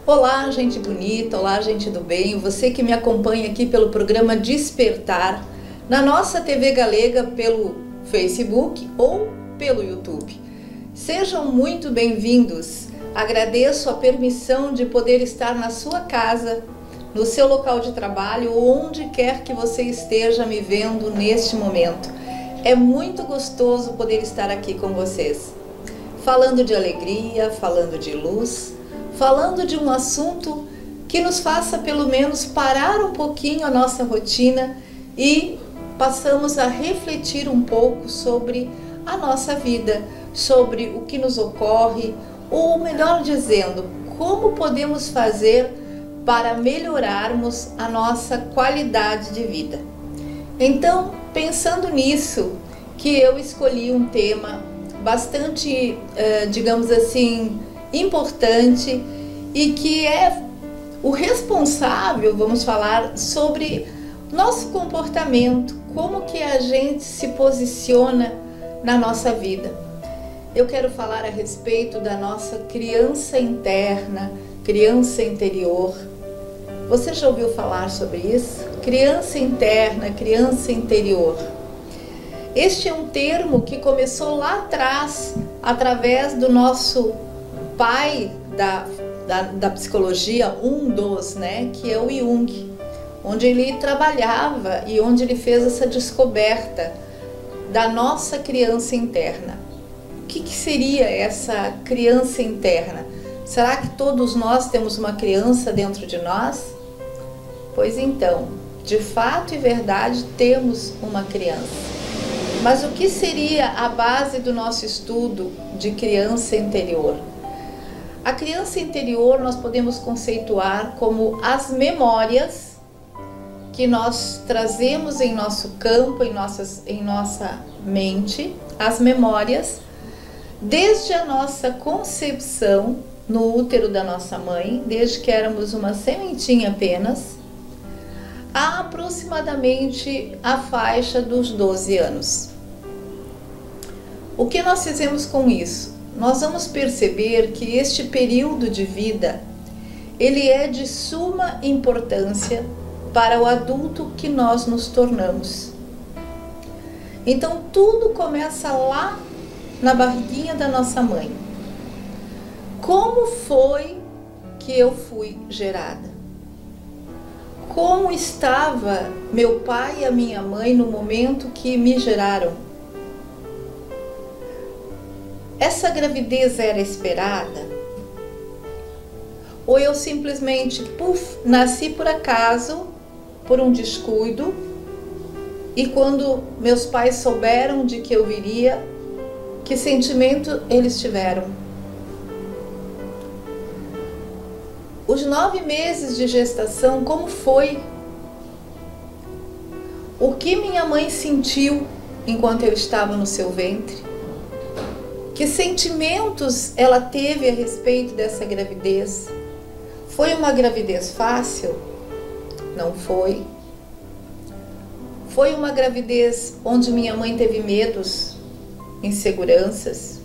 Olá, gente bonita, olá, gente do bem, você que me acompanha aqui pelo programa Despertar, na nossa TV Galega pelo Facebook ou pelo YouTube. Sejam muito bem-vindos. Agradeço a permissão de poder estar na sua casa, no seu local de trabalho ou onde quer que você esteja me vendo neste momento. É muito gostoso poder estar aqui com vocês, falando de alegria, falando de luz, falando de um assunto que nos faça pelo menos parar um pouquinho a nossa rotina e passamos a refletir um pouco sobre a nossa vida, sobre o que nos ocorre, ou melhor dizendo, como podemos fazer para melhorarmos a nossa qualidade de vida. Então, pensando nisso, que eu escolhi um tema bastante, digamos assim, importante e que é o responsável, vamos falar, sobre nosso comportamento, como que a gente se posiciona na nossa vida. Eu quero falar a respeito da nossa criança interna, criança interior. Você já ouviu falar sobre isso? Criança interna, criança interior. Este é um termo que começou lá atrás, através do nosso pai da psicologia, um dos, que é o Jung, onde ele trabalhava e onde ele fez essa descoberta da nossa criança interna. O que seria essa criança interna? Será que todos nós temos uma criança dentro de nós? Pois então, de fato e verdade, temos uma criança. Mas o que seria a base do nosso estudo de criança interior? A criança interior nós podemos conceituar como as memórias que nós trazemos em nosso campo, em nossa mente, as memórias, desde a nossa concepção no útero da nossa mãe, desde que éramos uma sementinha apenas, a aproximadamente a faixa dos 12 anos. O que nós fizemos com isso? Nós vamos perceber que este período de vida, ele é de suma importância para o adulto que nós nos tornamos. Então tudo começa lá na barriguinha da nossa mãe. Como foi que eu fui gerada? Como estava meu pai e a minha mãe no momento que me geraram? Essa gravidez era esperada? Ou eu simplesmente, nasci por acaso, por um descuido, e quando meus pais souberam de que eu viria, que sentimento eles tiveram? Os 9 meses de gestação, como foi? O que minha mãe sentiu enquanto eu estava no seu ventre? Que sentimentos ela teve a respeito dessa gravidez? Foi uma gravidez fácil? Não foi. Foi uma gravidez onde minha mãe teve medos, inseguranças?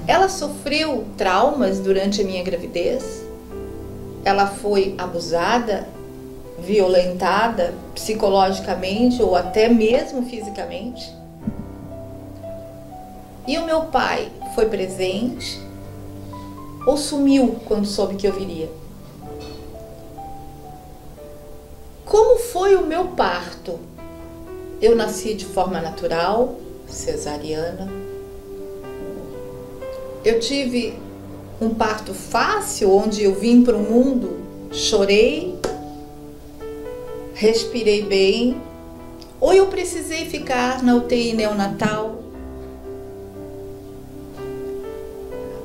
Ela sofreu traumas durante a minha gravidez? Ela foi abusada, violentada psicologicamente ou até mesmo fisicamente? E o meu pai foi presente ou sumiu quando soube que eu viria? Como foi o meu parto? Eu nasci de forma natural, cesariana. Eu tive um parto fácil, onde eu vim para o mundo, chorei, respirei bem, ou eu precisei ficar na UTI neonatal?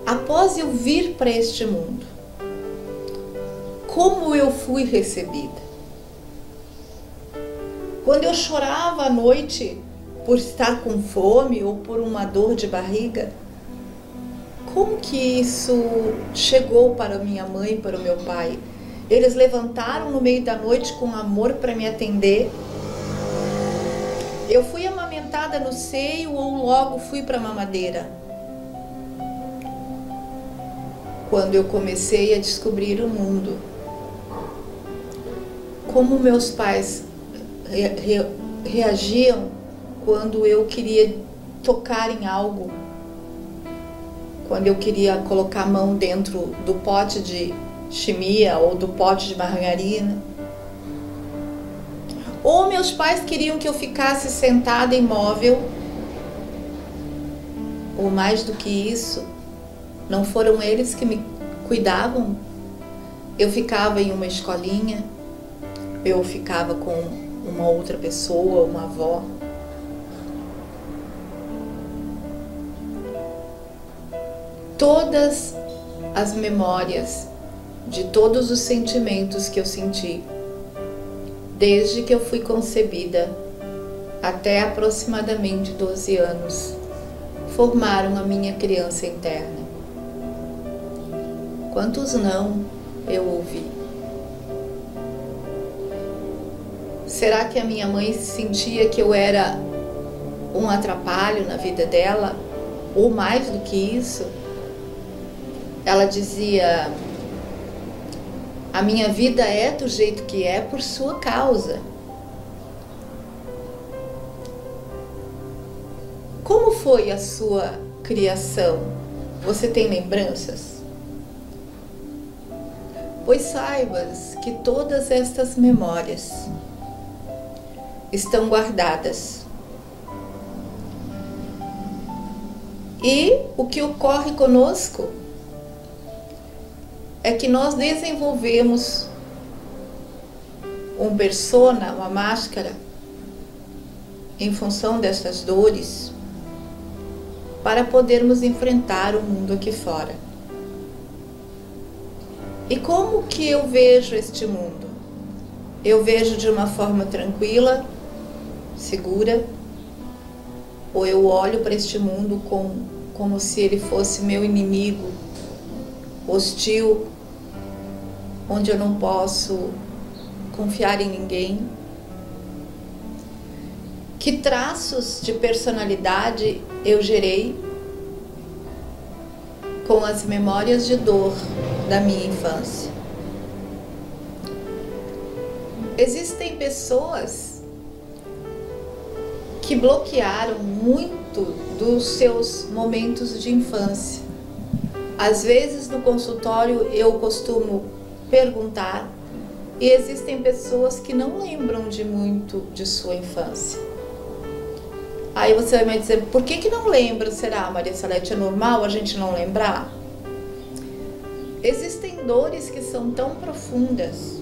Após eu vir para este mundo, como eu fui recebida? Quando eu chorava à noite por estar com fome ou por uma dor de barriga, como que isso chegou para minha mãe e para o meu pai? Eles levantaram no meio da noite com amor para me atender? Eu fui amamentada no seio ou logo fui para a mamadeira? quando eu comecei a descobrir o mundo. Como meus pais reagiam quando eu queria tocar em algo, quando eu queria colocar a mão dentro do pote de chimia ou do pote de margarina. Ou meus pais queriam que eu ficasse sentada imóvel, ou mais do que isso, não foram eles que me cuidavam. Eu ficava em uma escolinha, eu ficava com uma outra pessoa, uma avó. Todas as memórias de todos os sentimentos que eu senti, desde que eu fui concebida até aproximadamente 12 anos, formaram a minha criança interna. Quantos não eu ouvi? Será que a minha mãe sentia que eu era um atrapalho na vida dela? Ou mais do que isso? Ela dizia: a minha vida é do jeito que é por sua causa. Como foi a sua criação? Você tem lembranças? Pois saibas que todas estas memórias estão guardadas. E o que ocorre conosco é que nós desenvolvemos um persona, uma máscara, em função dessas dores, para podermos enfrentar o mundo aqui fora. E como que eu vejo este mundo? Eu vejo de uma forma tranquila, segura, ou eu olho para este mundo como se ele fosse meu inimigo, hostil, onde eu não posso confiar em ninguém? Que traços de personalidade eu gerei com as memórias de dor da minha infância? Existem pessoas que bloquearam muito dos seus momentos de infância. Às vezes no consultório eu costumo perguntar, e existem pessoas que não lembram de muito de sua infância. Aí você vai me dizer: por que não lembra? Será, Maria Salete, é normal a gente não lembrar? Existem dores que são tão profundas,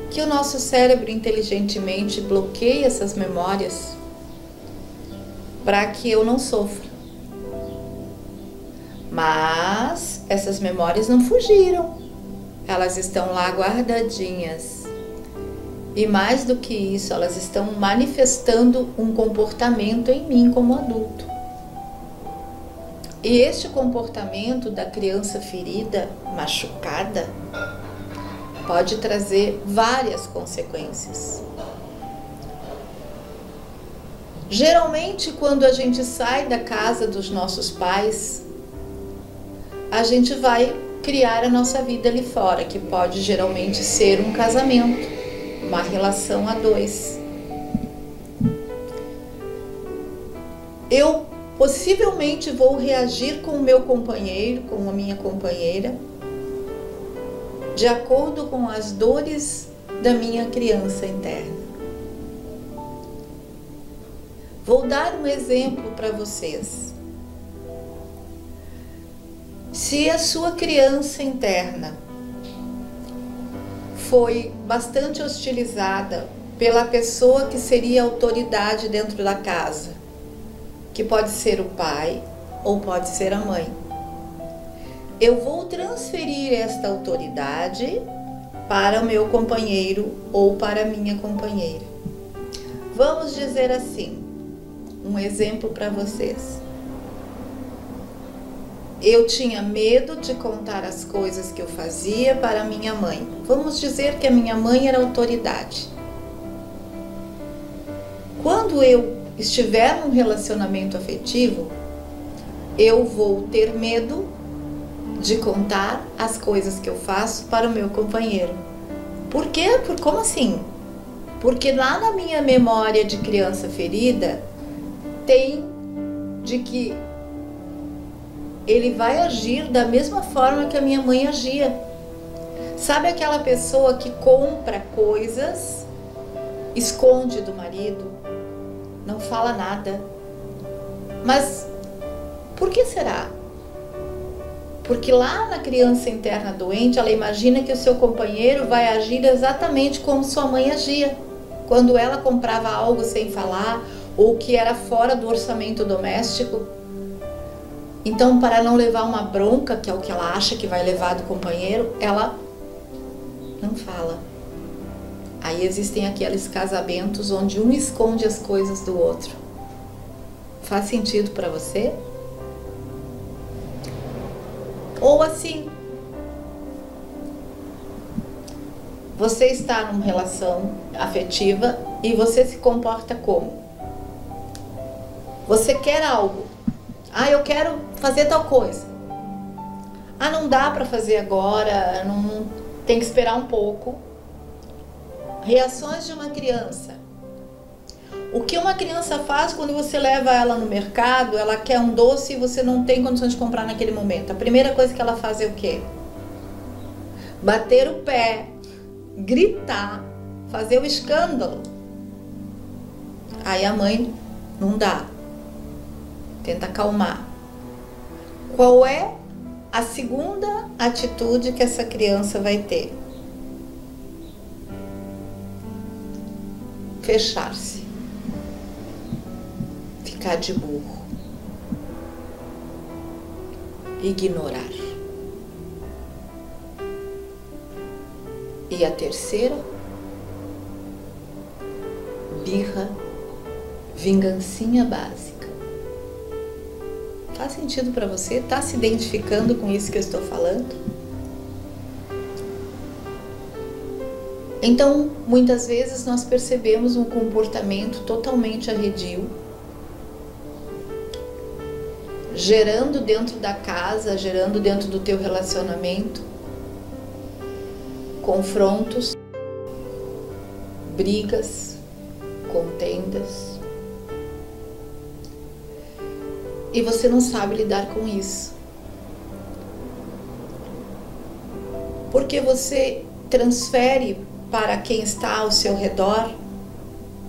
que o nosso cérebro inteligentemente bloqueia essas memórias para que eu não sofra. Mas essas memórias não fugiram, elas estão lá guardadinhas. E mais do que isso, elas estão manifestando um comportamento em mim como adulto. E este comportamento da criança ferida, machucada, pode trazer várias consequências. Geralmente, quando a gente sai da casa dos nossos pais, a gente vai criar a nossa vida ali fora, que pode geralmente ser um casamento, uma relação a dois. Eu possivelmente vou reagir com o meu companheiro, com a minha companheira, de acordo com as dores da minha criança interna. Vou dar um exemplo para vocês. Se a sua criança interna foi bastante hostilizada pela pessoa que seria autoridade dentro da casa, que pode ser o pai ou pode ser a mãe, eu vou transferir esta autoridade para o meu companheiro ou para a minha companheira. Vamos dizer assim, um exemplo para vocês. Eu tinha medo de contar as coisas que eu fazia para minha mãe. Vamos dizer que a minha mãe era autoridade. Quando eu estiver num relacionamento afetivo, eu vou ter medo de contar as coisas que eu faço para o meu companheiro. Por quê? Como assim? Porque lá na minha memória de criança ferida, tem de que ele vai agir da mesma forma que a minha mãe agia. Sabe aquela pessoa que compra coisas, esconde do marido, não fala nada? Mas por que será? Porque lá na criança interna doente, ela imagina que o seu companheiro vai agir exatamente como sua mãe agia, quando ela comprava algo sem falar, ou que era fora do orçamento doméstico. Então, para não levar uma bronca, que é o que ela acha que vai levar do companheiro, ela não fala. Aí existem aqueles casamentos onde um esconde as coisas do outro. Faz sentido para você? Ou assim, você está numa relação afetiva e você se comporta como? Você quer algo. Eu quero fazer tal coisa. Não dá para fazer agora, não, tem que esperar um pouco. Reações de uma criança. O que uma criança faz quando você leva ela no mercado, ela quer um doce e você não tem condições de comprar naquele momento? A primeira coisa que ela faz é o quê? Bater o pé, gritar, fazer o escândalo. Aí a mãe não dá, tenta acalmar. Qual é a segunda atitude que essa criança vai ter? Fechar-se, ficar de burro, ignorar. E a terceira, birra, vingancinha básica. Faz sentido para você? Está se identificando com isso que eu estou falando? Então, muitas vezes nós percebemos um comportamento totalmente arredio, gerando dentro da casa, gerando dentro do teu relacionamento, confrontos, brigas, contendas. E você não sabe lidar com isso. Porque você transfere para quem está ao seu redor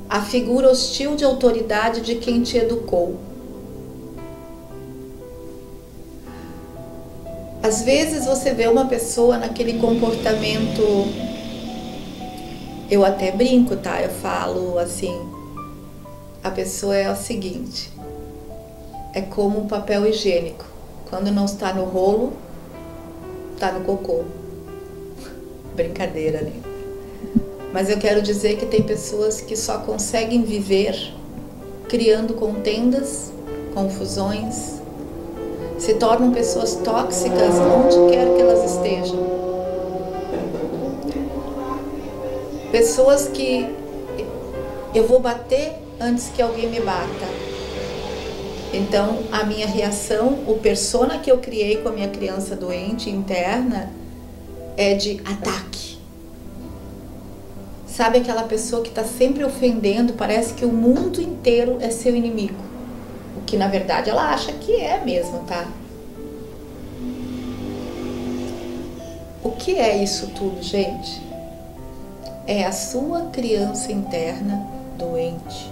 a figura hostil de autoridade de quem te educou. Às vezes você vê uma pessoa naquele comportamento, eu até brinco, tá? Eu falo assim, a pessoa é o seguinte, é como um papel higiênico, quando não está no rolo, está no cocô. Brincadeira, né? Mas eu quero dizer que tem pessoas que só conseguem viver criando contendas, confusões, se tornam pessoas tóxicas onde quer que elas estejam. Pessoas que eu vou bater antes que alguém me bata. Então, a minha reação, o persona que eu criei com a minha criança doente interna é de ataque. Sabe aquela pessoa que está sempre ofendendo, parece que o mundo inteiro é seu inimigo. O que na verdade ela acha que é mesmo, tá? O que é isso tudo, gente? É a sua criança interna doente,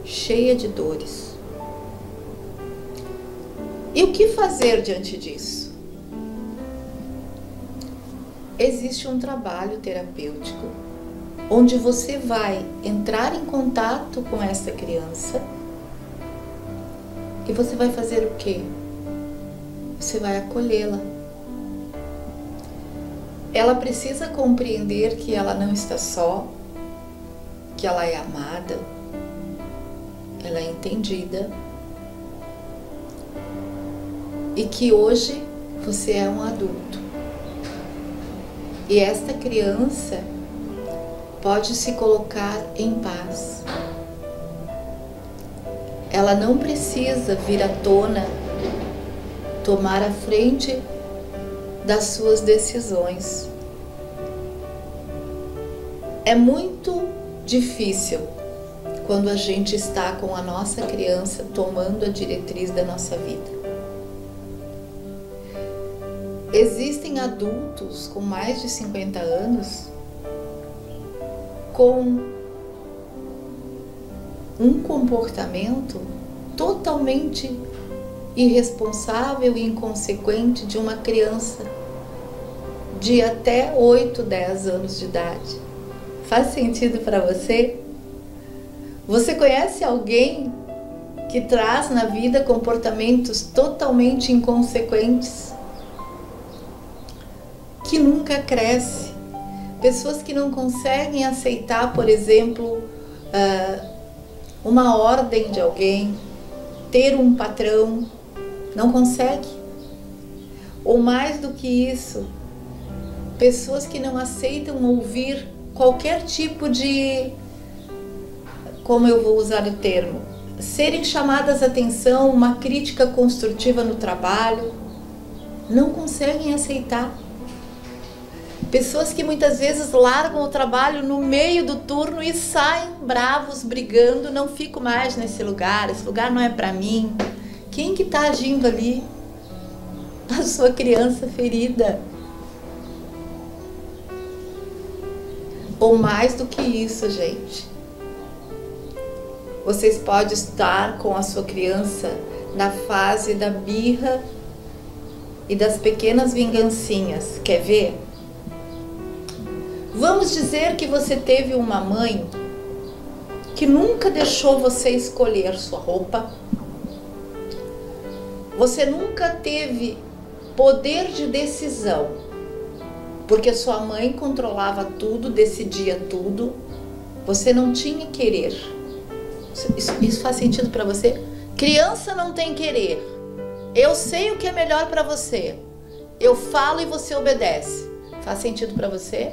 cheia de dores. E o que fazer diante disso? Existe um trabalho terapêutico onde você vai entrar em contato com essa criança e você vai fazer o quê? Você vai acolhê-la. Ela precisa compreender que ela não está só, que ela é amada, ela é entendida e que hoje você é um adulto. E esta criança pode se colocar em paz. Ela não precisa vir à tona tomar a frente das suas decisões. É muito difícil quando a gente está com a nossa criança tomando a diretriz da nossa vida. Existem adultos com mais de 50 anos com um comportamento totalmente irresponsável e inconsequente de uma criança de até 8, 10 anos de idade. Faz sentido para você? Você conhece alguém que traz na vida comportamentos totalmente inconsequentes? Que nunca cresce? Pessoas que não conseguem aceitar, por exemplo, uma ordem de alguém, ter um patrão, não consegue. Ou mais do que isso, pessoas que não aceitam ouvir qualquer tipo de, como eu vou usar o termo, serem chamadas a atenção, uma crítica construtiva no trabalho, não conseguem aceitar. Pessoas que muitas vezes largam o trabalho no meio do turno e saem bravos, brigando, não fico mais nesse lugar, esse lugar não é para mim. Quem que está agindo ali? A sua criança ferida. Ou mais do que isso, gente. Vocês podem estar com a sua criança na fase da birra e das pequenas vingancinhas. Quer ver? Vamos dizer que você teve uma mãe que nunca deixou você escolher sua roupa. Você nunca teve poder de decisão, porque sua mãe controlava tudo, decidia tudo. Você não tinha querer. Isso faz sentido para você? Criança não tem querer. Eu sei o que é melhor para você. Eu falo e você obedece. Faz sentido para você?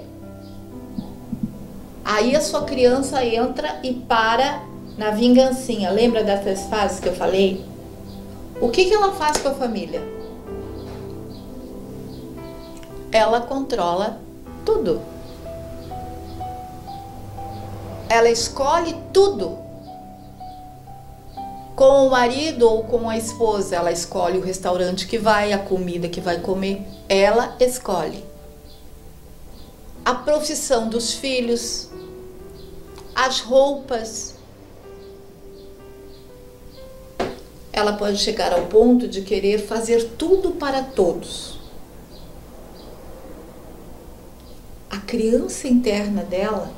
Aí a sua criança entra e para na vingancinha. Lembra dessas fases que eu falei? O que ela faz com a família? Ela controla tudo. Ela escolhe tudo. Com o marido ou com a esposa, ela escolhe o restaurante que vai, a comida que vai comer. Ela escolhe. A profissão dos filhos, as roupas. Ela pode chegar ao ponto de querer fazer tudo para todos. A criança interna dela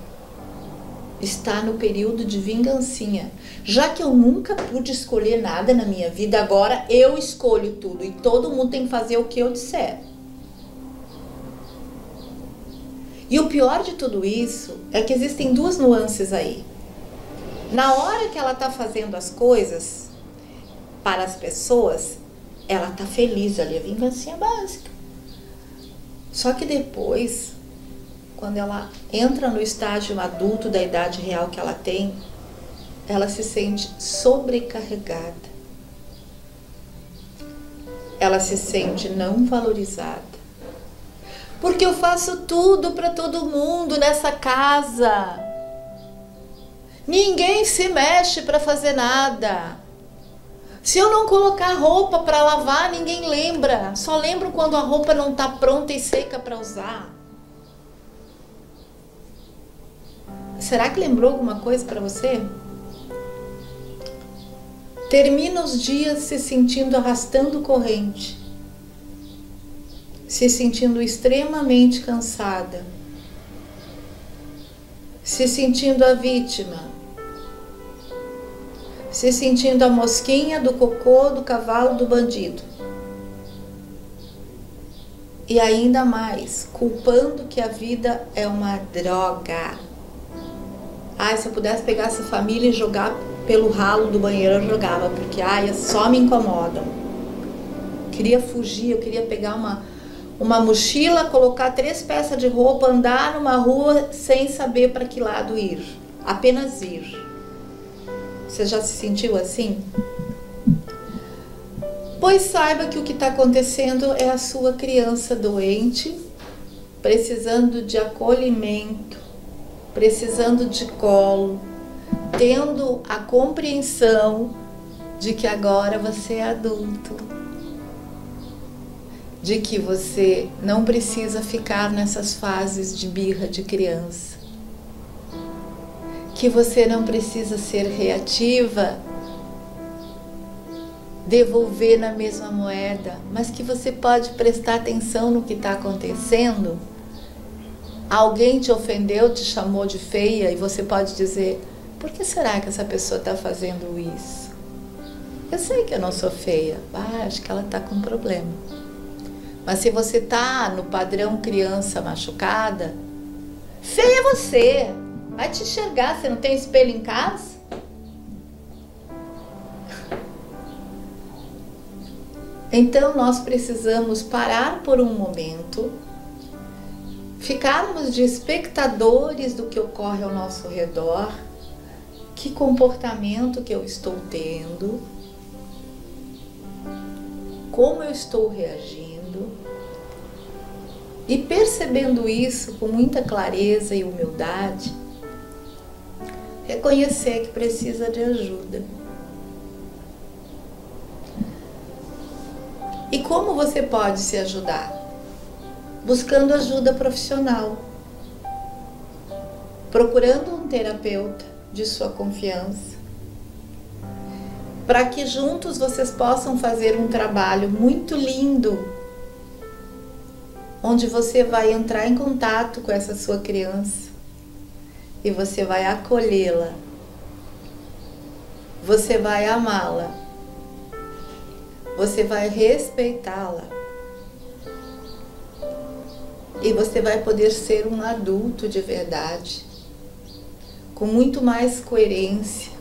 está no período de vingancinha. Já que eu nunca pude escolher nada na minha vida, agora eu escolho tudo e todo mundo tem que fazer o que eu disser. E o pior de tudo isso é que existem duas nuances aí. Na hora que ela está fazendo as coisas para as pessoas, ela está feliz ali, a vingancinha básica. Só que depois, quando ela entra no estágio adulto da idade real que ela tem, ela se sente sobrecarregada. Ela se sente não valorizada. Porque eu faço tudo para todo mundo nessa casa. Ninguém se mexe para fazer nada. Se eu não colocar roupa para lavar, ninguém lembra. Só lembro quando a roupa não está pronta e seca para usar. Será que lembrou alguma coisa para você? Termina os dias se sentindo arrastando corrente, se sentindo extremamente cansada, se sentindo a vítima, se sentindo a mosquinha do cocô do cavalo do bandido. E ainda mais, culpando que a vida é uma droga. Ai, se eu pudesse pegar essa família e jogar pelo ralo do banheiro, eu jogava, porque ai, só me incomodam. Queria fugir, eu queria pegar uma mochila, colocar 3 peças de roupa, andar numa rua sem saber para que lado ir. Apenas ir. Você já se sentiu assim? Pois saiba que o que está acontecendo é a sua criança doente, precisando de acolhimento, precisando de colo, tendo a compreensão de que agora você é adulto, de que você não precisa ficar nessas fases de birra de criança, que você não precisa ser reativa, devolver na mesma moeda, mas que você pode prestar atenção no que está acontecendo. Alguém te ofendeu, te chamou de feia e você pode dizer: por que será que essa pessoa está fazendo isso? Eu sei que eu não sou feia, acho que ela está com um problema. Mas se você está no padrão criança machucada, feia é você, vai te enxergar, você não tem espelho em casa? Então nós precisamos parar por um momento, ficarmos de espectadores do que ocorre ao nosso redor, que comportamento que eu estou tendo, como eu estou reagindo, e percebendo isso com muita clareza e humildade, reconhecer que precisa de ajuda. E como você pode se ajudar? Buscando ajuda profissional, procurando um terapeuta de sua confiança, para que juntos vocês possam fazer um trabalho muito lindo, onde você vai entrar em contato com essa sua criança e você vai acolhê-la, você vai amá-la, você vai respeitá-la e você vai poder ser um adulto de verdade, com muito mais coerência,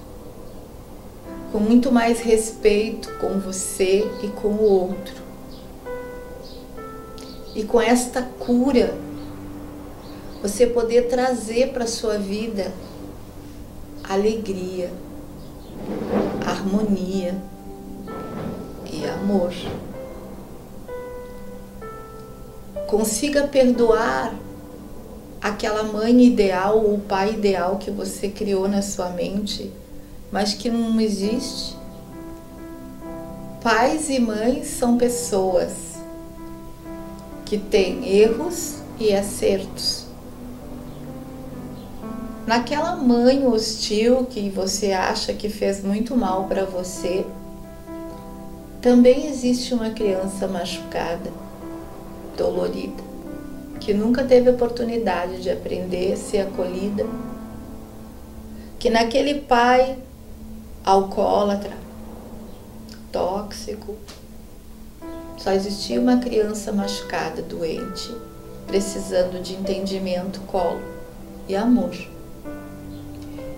com muito mais respeito com você e com o outro. E com esta cura, você poder trazer para a sua vida alegria, harmonia e amor. Consiga perdoar aquela mãe ideal ou pai ideal que você criou na sua mente, mas que não existe. Pais e mães são pessoas que têm erros e acertos. Naquela mãe hostil que você acha que fez muito mal para você, também existe uma criança machucada, dolorida, que nunca teve oportunidade de aprender a ser acolhida, que naquele pai alcoólatra, tóxico, só existia uma criança machucada, doente, precisando de entendimento, colo e amor.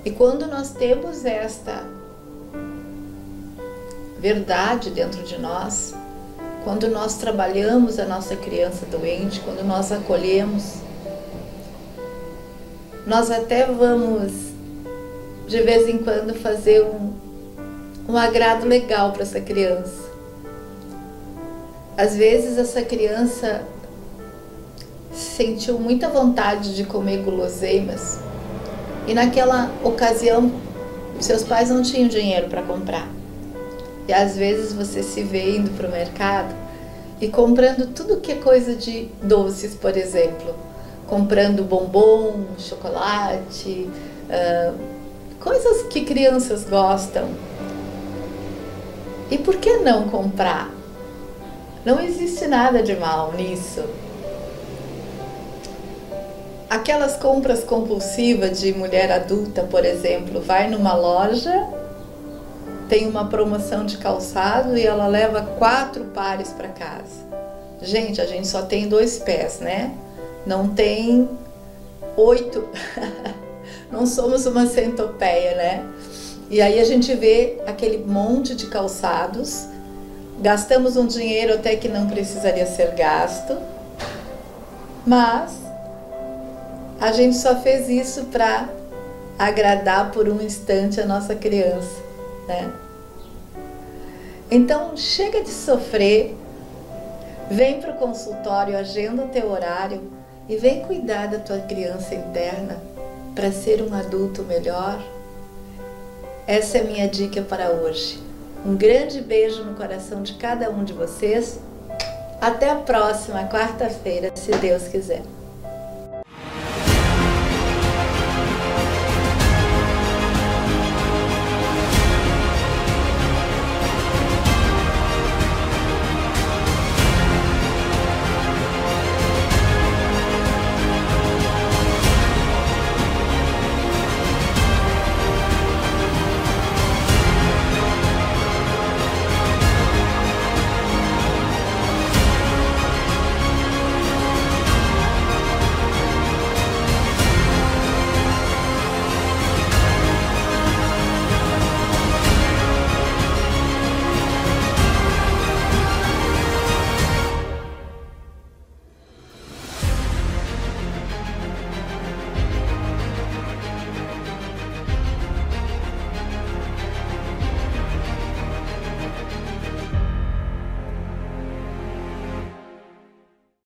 E quando nós temos esta verdade dentro de nós, quando nós trabalhamos a nossa criança doente, quando nós acolhemos, nós até vamos de vez em quando fazer um agrado legal para essa criança. Às vezes essa criança sentiu muita vontade de comer guloseimas e naquela ocasião seus pais não tinham dinheiro para comprar. E às vezes você se vê indo para o mercado e comprando tudo que é coisa de doces, por exemplo. Comprando bombom, chocolate, coisas que crianças gostam. E por que não comprar? Não existe nada de mal nisso. Aquelas compras compulsivas de mulher adulta, por exemplo, vai numa loja, tem uma promoção de calçado e ela leva 4 pares para casa. Gente, a gente só tem 2 pés, né? Não tem 8. Não somos uma centopeia, né? E aí a gente vê aquele monte de calçados, gastamos um dinheiro até que não precisaria ser gasto, mas a gente só fez isso para agradar por um instante a nossa criança, né? Então chega de sofrer, vem para o consultório, agenda o teu horário e vem cuidar da tua criança interna para ser um adulto melhor. Essa é a minha dica para hoje. Um grande beijo no coração de cada um de vocês. Até a próxima quarta-feira, se Deus quiser.